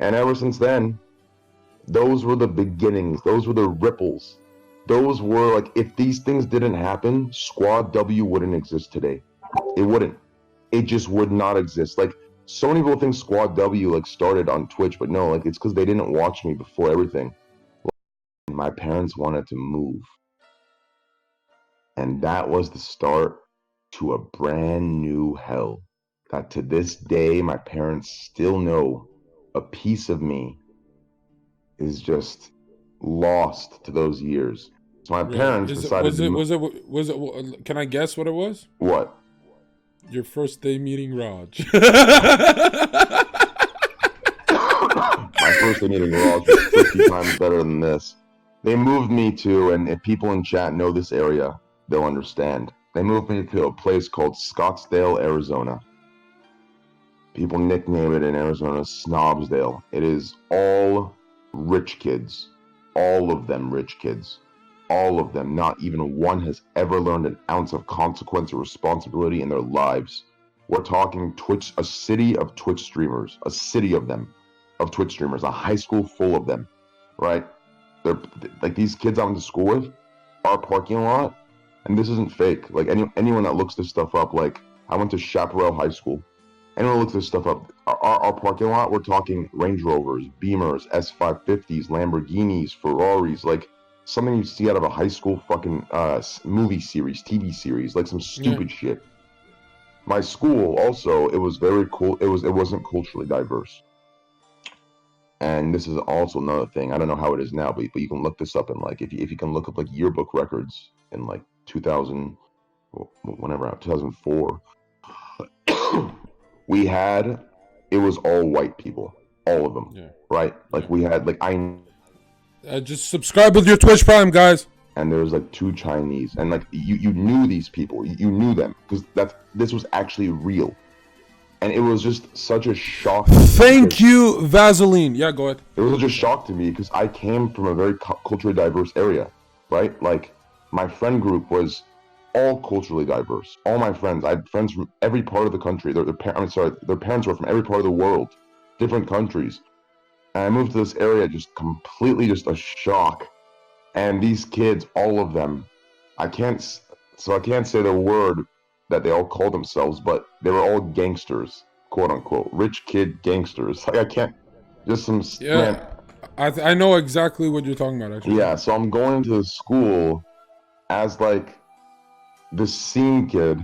And ever since then, those were the beginnings. Those were the ripples. Those were like, if these things didn't happen, Squad W wouldn't exist today. It wouldn't. It just would not exist. Like, so many people think Squad W like started on Twitch, but no, like it's because they didn't watch me before everything. My parents wanted to move. And that was the start to a brand new hell that to this day my parents still know a piece of me is just lost to those years. So my Right. parents decided to Was it? Can I guess what it was? what? Your first day meeting Raj. My first day meeting Ross was 50 times better than this. They moved me to, and if people in chat know this area, they'll understand. They moved me to a place called Scottsdale, Arizona. People nickname it in Arizona Snobsdale. It is all rich kids. All of them rich kids. All of them. Not even one has ever learned an ounce of consequence or responsibility in their lives. We're talking Twitch, a city of Twitch streamers. A city of them. Of Twitch streamers. A high school full of them. Right? They're like these kids I went to school with, our parking lot, and this isn't fake. Like anyone that looks this stuff up, like I went to Chaparral High School. Anyone looks this stuff up, our parking lot, we're talking Range Rovers, Beamers, S550s, Lamborghinis, Ferraris, like something you see out of a high school fucking movie series, TV series, like some stupid shit. My school also, it was very cool. It wasn't culturally diverse. And this is also another thing. I don't know how it is now, but you can look this up in like if you can look up like yearbook records in like 2000, whenever 2004. We had, it was all white people, all of them, right? Like we had, like just subscribe with your Twitch Prime, guys. And there was like 2 Chinese, and like you knew these people, you knew them because this was actually real, and it was just such a shock. Thank you, Vaseline. Yeah, go ahead. It was such a shock to me because I came from a very culturally diverse area, right? Like my friend group was all culturally diverse. All my friends, I had friends from every part of the country. Their parents were from every part of the world, different countries. And I moved to this area just completely just a shock. And these kids, all of them, I can't say the word that they all call themselves, but they were all gangsters, quote unquote, rich kid gangsters. Like I can't, just some man. I know exactly what you're talking about, actually. Yeah, so I'm going to the school as like the scene kid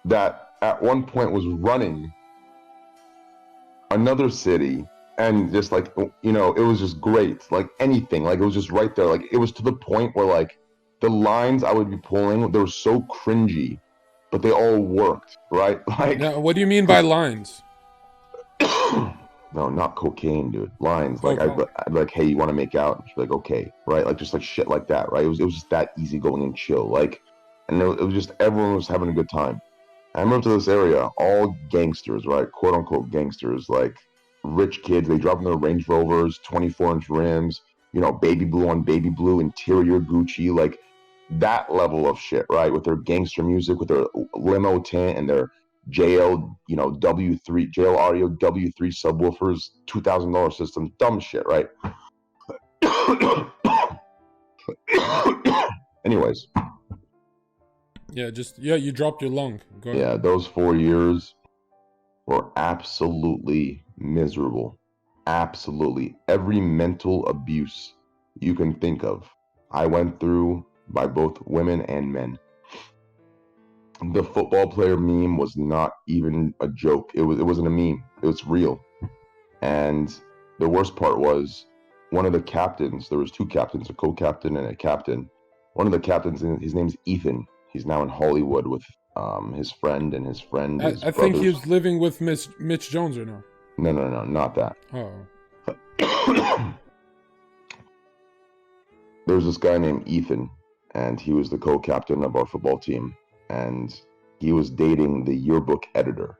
that at one point was running another city, and just like, you know, it was just great. Like anything, like it was just right there. Like it was to the point where like the lines I would be pulling, they were so cringy, but they all worked, right? Like, now, what do you mean by lines? No, not cocaine, dude. Lines. Like I'd be like, hey, you want to make out? And she'd be like, okay, right? Like just like shit like that, right? It was just that easygoing and chill. Like, and it was just everyone was having a good time. I moved to this area, all gangsters, right? Quote unquote gangsters, like rich kids. They drive in their Range Rovers, 24-inch rims, you know, baby blue on baby blue, interior Gucci, like that level of shit, right? With their gangster music, with their limo tint and their JL, you know, W3, JL Audio W3 subwoofers, $2,000 systems, dumb shit, right? Anyways. Yeah, you dropped your lung. Go ahead. Yeah, those 4 years were absolutely miserable. Absolutely. Every mental abuse you can think of, I went through by both women and men. The football player meme was not even a joke. It wasn't a meme. It was real. And the worst part was one of the captains, there was 2 captains, a co-captain and a captain. One of the captains, his name's Ethan. He's now in Hollywood with his friend and his friend. I think he's living with Mitch Jones right now. No, not that. Oh. There's this guy named Ethan, and he was the co-captain of our football team, and he was dating the yearbook editor.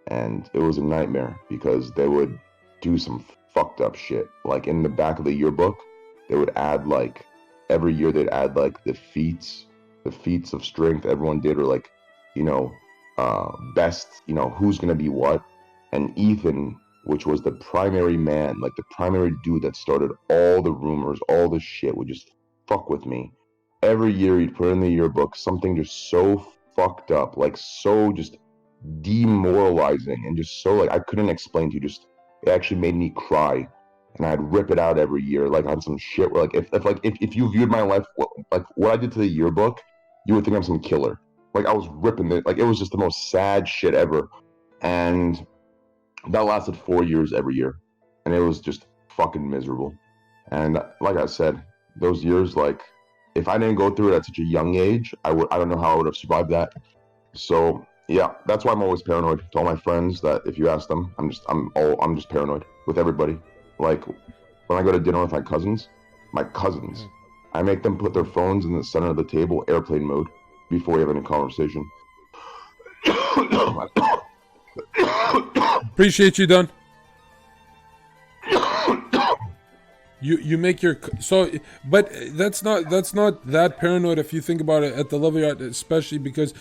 And it was a nightmare because they would do some fucked up shit. Like in the back of the yearbook, they would add like, every year they'd add like the feats of strength everyone did, or like, you know, best, you know, who's gonna be what. And Ethan which was the primary man, like the primary dude that started all the rumors, all the shit, would just fuck with me. Every year he'd put in the yearbook something just so fucked up, like so just demoralizing and just so like I couldn't explain to you. Just it actually made me cry, and I'd rip it out every year, like on some shit where if you viewed my life like what I did to the yearbook, you would think I'm some killer. Like I was ripping it, like it was just the most sad shit ever, and that lasted 4 years every year, and it was just fucking miserable. And like I said, those years, like if I didn't go through it at such a young age, I don't know how I would have survived that. So yeah, that's why I'm always paranoid. To all my friends, that if you ask them, I'm just paranoid with everybody. Like when I go to dinner with my cousins, I make them put their phones in the center of the table, airplane mode, before we have any conversation. Appreciate you, Don. You make your but that's not that paranoid if you think about it at the level you're at, especially because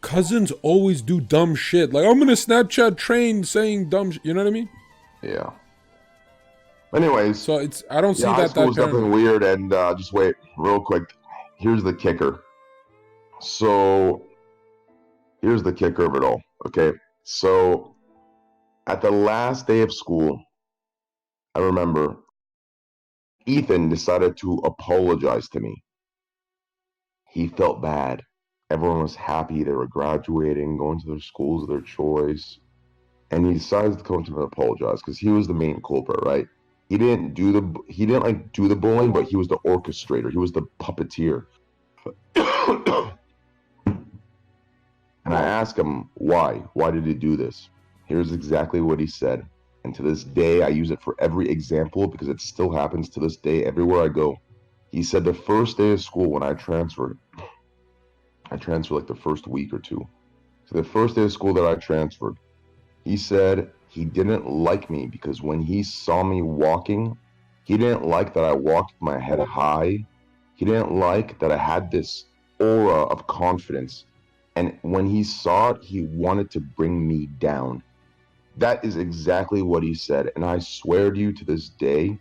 cousins always do dumb shit. Like I'm gonna Snapchat Train saying dumb you know what I mean? Yeah. Anyways, so it's I don't see high that school was paranoid. definitely weird, and just wait real quick. Here's the kicker. So here's the kicker of it all. Okay, so at the last day of school, I remember Ethan decided to apologize to me. He felt bad. Everyone was happy. They were graduating, going to their schools of their choice. And he decided to come to me and apologize because he was the main culprit, right? He didn't do the bullying, but he was the orchestrator. He was the puppeteer. And I asked him why. Why did he do this? Here's exactly what he said. And to this day, I use it for every example because it still happens to this day everywhere I go. He said the first day of school when I transferred like the first week or two. So the first day of school that I transferred, he said he didn't like me because when he saw me walking, he didn't like that I walked with my head high. He didn't like that I had this aura of confidence. And when he saw it, he wanted to bring me down. That is exactly what he said. And I swear to you, to this day,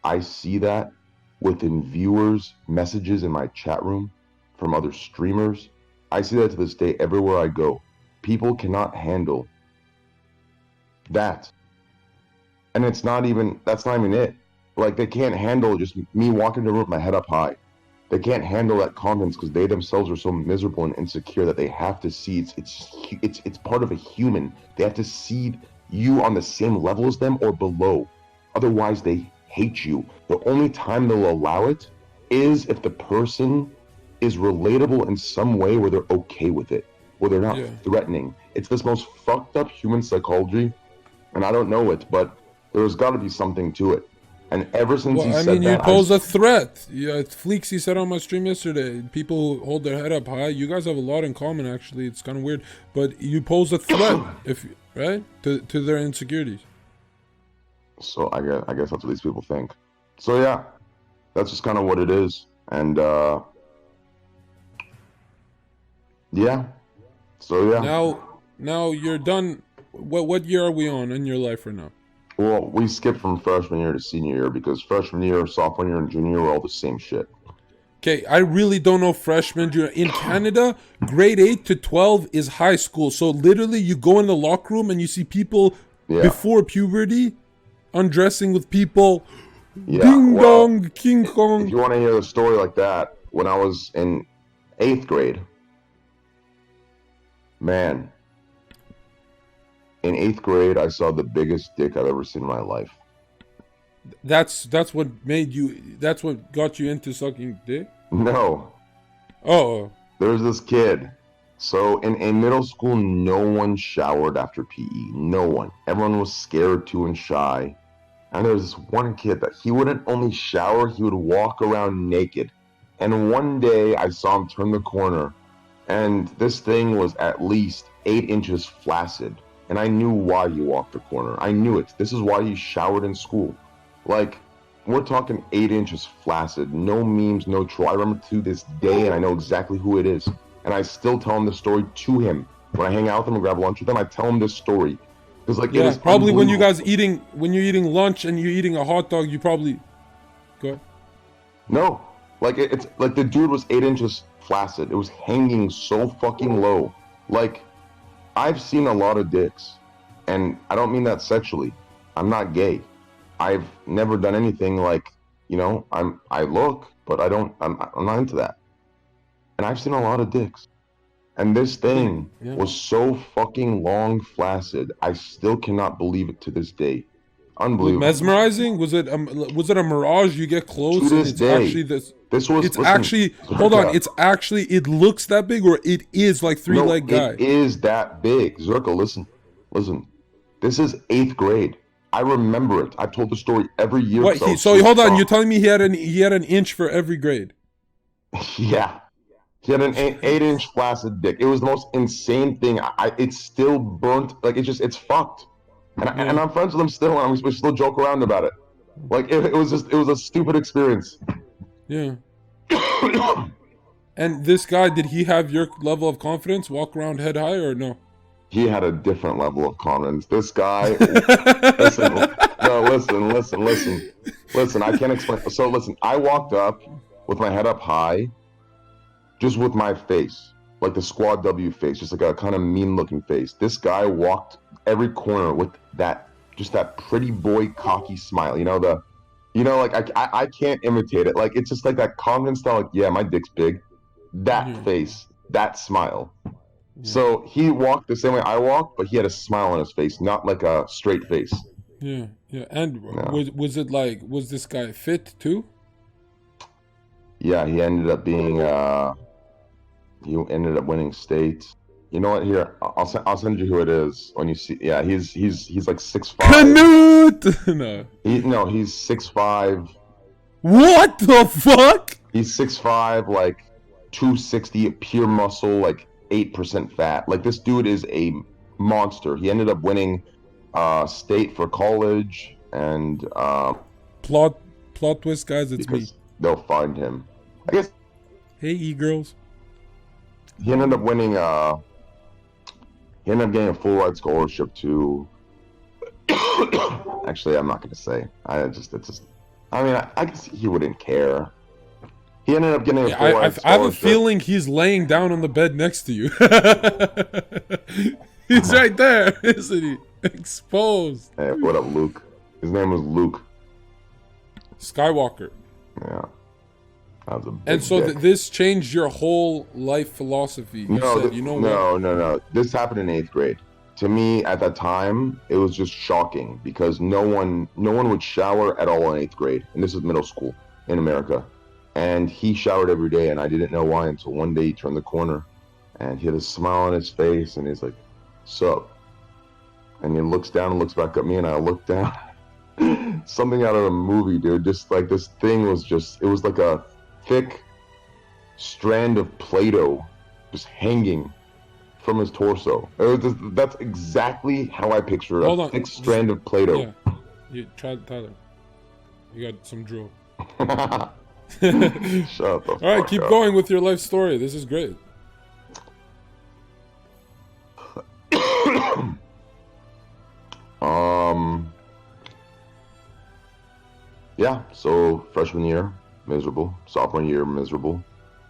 I see that within viewers' messages in my chat room from other streamers. I see that to this day everywhere I go. People cannot handle that. And that's not even it. Like they can't handle just me walking the room with my head up high. They can't handle that confidence because they themselves are so miserable and insecure that they have to see it's part of a human. They have to see you on the same level as them or below. Otherwise, they hate you. The only time they'll allow it is if the person is relatable in some way where they're okay with it, where they're not threatening. It's this most fucked up human psychology, and I don't know it, but there's got to be something to it. And ever since he said that, you pose a threat. Yeah, Fleeksy said on my stream yesterday, people who hold their head up high. You guys have a lot in common, actually. It's kind of weird, but you pose a threat, to their insecurities. So I guess that's what these people think. So yeah, that's just kind of what it is. And yeah. So yeah. Now you're done. What year are we on in your life right now? Well, we skipped from freshman year to senior year because freshman year, sophomore year, and junior year were all the same shit. Okay, I really don't know freshman, junior. In Canada, grade 8 to 12 is high school. So literally you go in the locker room and you see people before puberty undressing with people. Ding dong, King Kong. If you want to hear a story like that, when I was in 8th grade, man, in 8th grade, I saw the biggest dick I've ever seen in my life. That's what made you. That's what got you into sucking dick? No. Oh. There's this kid. So in middle school, no one showered after PE. No one. Everyone was scared too and shy. And there was this one kid that he wouldn't only shower, he would walk around naked. And one day I saw him turn the corner, and this thing was at least 8 inches flaccid. And I knew why he walked the corner. I knew it. This is why he showered in school. Like, we're talking 8 inches flaccid. No memes, no troll. I remember to this day, and I know exactly who it is. And I still tell him the story to him. When I hang out with him and grab lunch with him, I tell him this story. Because like it Yeah, was probably when you're unbelievable. eating lunch and you're eating a hot dog, you probably go. No, like it's like the dude was 8 inches flaccid. It was hanging so fucking low. Like I've seen a lot of dicks, and I don't mean that sexually. I'm not gay. I've never done anything like, I look, but I'm not into that. And I've seen a lot of dicks. And this thing Yeah. was so fucking long, flaccid. I still cannot believe it to this day. Was Unbelievable. mesmerizing? Was it a mirage? You get To close and this it's actually day, this. this was, It's listen, actually, hold on. Zherka, It's actually, it looks that big, or it is like three no, leg it guy. is that big. Zherka, listen. This is 8th grade. I remember it. I've told the story every year What because I he? was So so hold on. You're shocked. telling me he had an inch for every grade? Yeah. He had an 8 inch flaccid dick. It was the most insane thing. It's still burnt. Like it's fucked. And Yeah. I'm friends with him still, and we still joke around about it. Like it was a stupid experience. Yeah. And this guy, did he have your level of confidence? Walk around head high or no? He had a different level of confidence. This guy, listen, no, listen. I can't explain. So listen, I walked up with my head up high, just with my face, like the SQUADW face, just like a kind of mean-looking face. This guy walked every corner with that pretty boy cocky smile. Like I can't imitate it. Like it's just like that confidence style. Like yeah, my dick's big. That Yeah. face, that smile. Yeah. So he walked the same way I walked, but he had a smile on his face, not like a straight face. Yeah. Yeah. And Yeah, was this guy fit too? yeah. He ended up winning state. You know what? Here, I'll send you who it is when you see. Yeah, he's like 6'5". Canute. No. He's 6'5". What the fuck? He's 6'5", like 260, pure muscle, like 8% fat. Like this dude is a monster. He ended up winning state for college, and Plot twist, guys. It's me. because they'll find him. I guess Hey, e-girls. he ended up winning. He ended up getting a full ride scholarship to. Actually, I'm not gonna say. I mean, I guess he wouldn't care. He ended up getting a Yeah, full ride I have a scholarship. feeling he's laying down on the bed next to you. He's right there, isn't he? Exposed. Hey, what up, Luke? His name was Luke. Skywalker. Yeah, that was a big And so dick. this changed your whole life philosophy. You said, you know what? No. This happened in 8th grade. To me, at that time, it was just shocking because no one would shower at all in 8th grade, and this is middle school in America. And he showered every day, and I didn't know why until one day he turned the corner, and he had a smile on his face, and he's like, "Sup?" And he looks down and looks back at me, and I look down. Something out of a movie, dude. Just like this thing was it was like a thick strand of Play-Doh just hanging from his torso. That's exactly how I picture Hold a on. thick strand of Play-Doh. Yeah. You try, Tyler. You got some drool. Shut the All right, fuck keep up. going with your life story. This is great. Yeah, so freshman year, miserable. Sophomore year, miserable.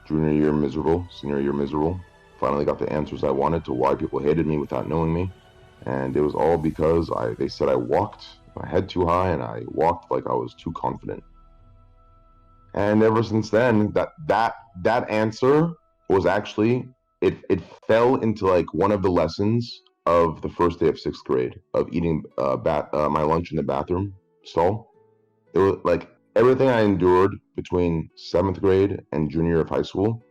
Junior year, miserable. Senior year, miserable. Finally got the answers I wanted to why people hated me without knowing me. And it was all because they said I walked my head too high and I walked like I was too confident. And ever since then, that answer was actually it fell into like one of the lessons of the first day of 6th grade of eating my lunch in the bathroom stall. It was like everything I endured between 7th grade and junior year of high school.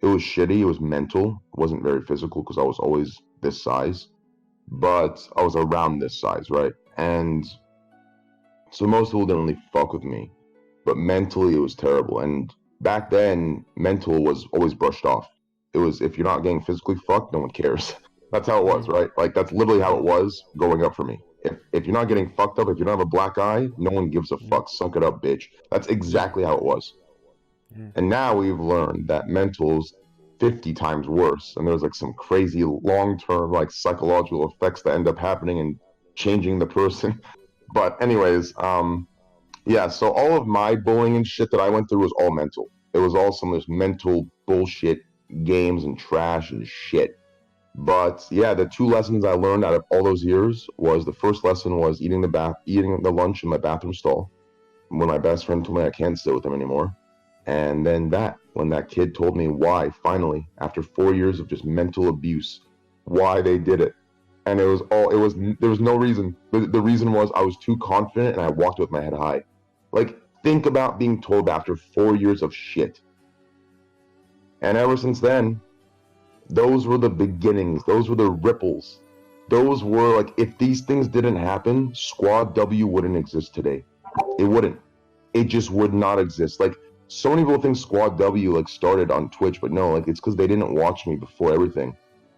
It was shitty. It was mental. It wasn't very physical because I was always this size, but I was around this size, right? And so most people didn't really fuck with me, but mentally it was terrible. And back then, mental was always brushed off. It was if you're not getting physically fucked, no one cares. That's how it was, right? Like that's literally how it was growing up for me. If you're not getting fucked up, if you don't have a black eye, no one gives a fuck. Suck it up, bitch. That's Yeah. exactly how it was. Yeah. And now we've learned that mental's 50 times worse, and there's like some crazy long-term like psychological effects that end up happening and changing the person. But anyways, yeah, so all of my bullying and shit that I went through was all mental. It was all some of this mental bullshit games and trash and shit. But yeah, the two lessons I learned out of all those years was the first lesson was eating the lunch in my bathroom stall when my best friend told me I can't sit with him anymore. And then when that kid told me why, finally, after 4 years of just mental abuse, why they did it. And there was no reason. The reason was I was too confident and I walked with my head high. Like, think about being told after 4 years of shit. And ever since then, those were the beginnings. Those were the ripples. Those were like, if these things didn't happen, Squad W wouldn't exist today. It wouldn't. It just would not exist. Like, so many people think Squad W like started on Twitch, but no, like it's because they didn't watch me before everything.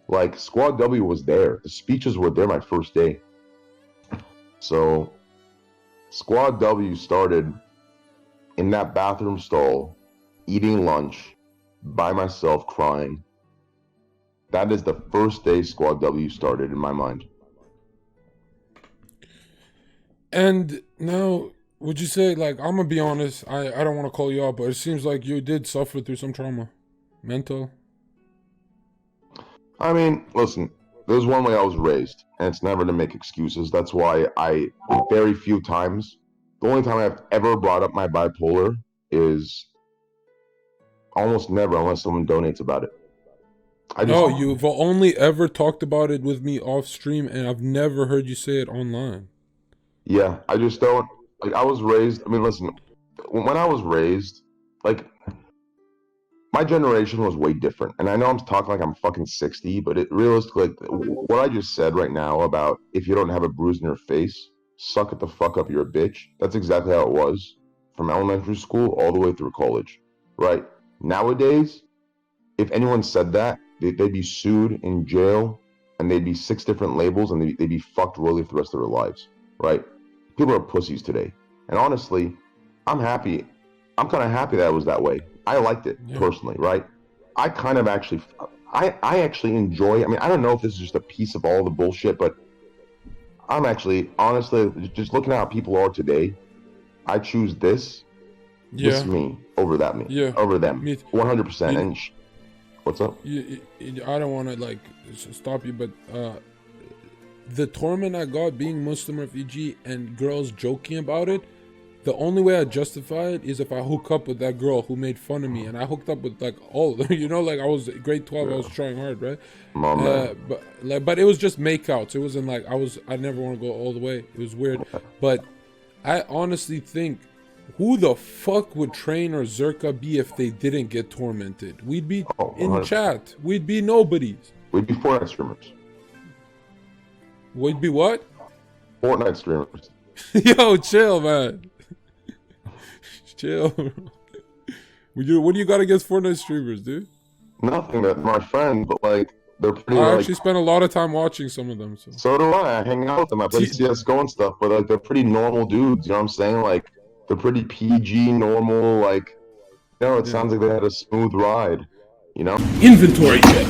Like, Squad W was there. The speeches were there my first day. So Squad W started in that bathroom stall, eating lunch by myself, crying. That is the first day Squad W started in my mind. And now, would you say, like, I'm gonna be honest, I don't want to call you out, but it seems like you did suffer through some trauma, mental. I mean, listen, there's one way I was raised, and it's never to make excuses. That's why very few times, the only time I've ever brought up my bipolar is almost never, unless someone donates about it. No, you've only ever talked about it with me off stream, and I've never heard you say it online. Yeah, I just don't, like, I was raised, I mean, listen, when I was raised, like, my generation was way different. And I know I'm talking like I'm fucking 60, but it realistically, like, what I just said right now about if you don't have a bruise in your face, suck it the fuck up, you're a bitch. That's exactly how it was from elementary school all the way through college, right? Nowadays, if anyone said that, they'd be sued in jail, and they'd be 6 different labels, and they'd be fucked really for the rest of their lives, right? People are pussies today. And honestly, I'm happy. I'm kind of happy that it was that way. I liked it personally, right? I kind of actually, I actually enjoy, I mean, I don't know if this is just a piece of all the bullshit, but I'm actually, honestly, just looking at how people are today, I choose this me over that me, over them, 100%. And what's up? I don't want to, like, stop you, but the torment I got being Muslim refugee and girls joking about it, the only way I justify it is if I hook up with that girl who made fun of me, and I hooked up with like all of them. You know, like I was grade 12, I was trying hard, right? But it was just makeouts. It wasn't like I never want to go all the way. It was weird, but I honestly think, who the fuck would Train or Zherka be if they didn't get tormented? We'd be in chat. We'd be nobodies. We'd be Fortnite streamers. We'd be what? Fortnite streamers. Yo, chill, man. Chill. What do you got against Fortnite streamers, dude? Nothing. They're my friends, but like they're pretty. I actually spend a lot of time watching some of them. So do I. I hang out with them. I play CS:GO and stuff, but like they're pretty normal dudes. You know what I'm saying? Like they're pretty PG, normal. Like, you know, it sounds like they had a smooth ride. You know? Inventory check.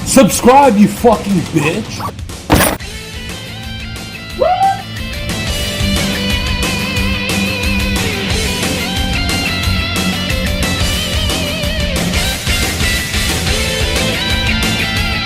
Subscribe, you fucking bitch.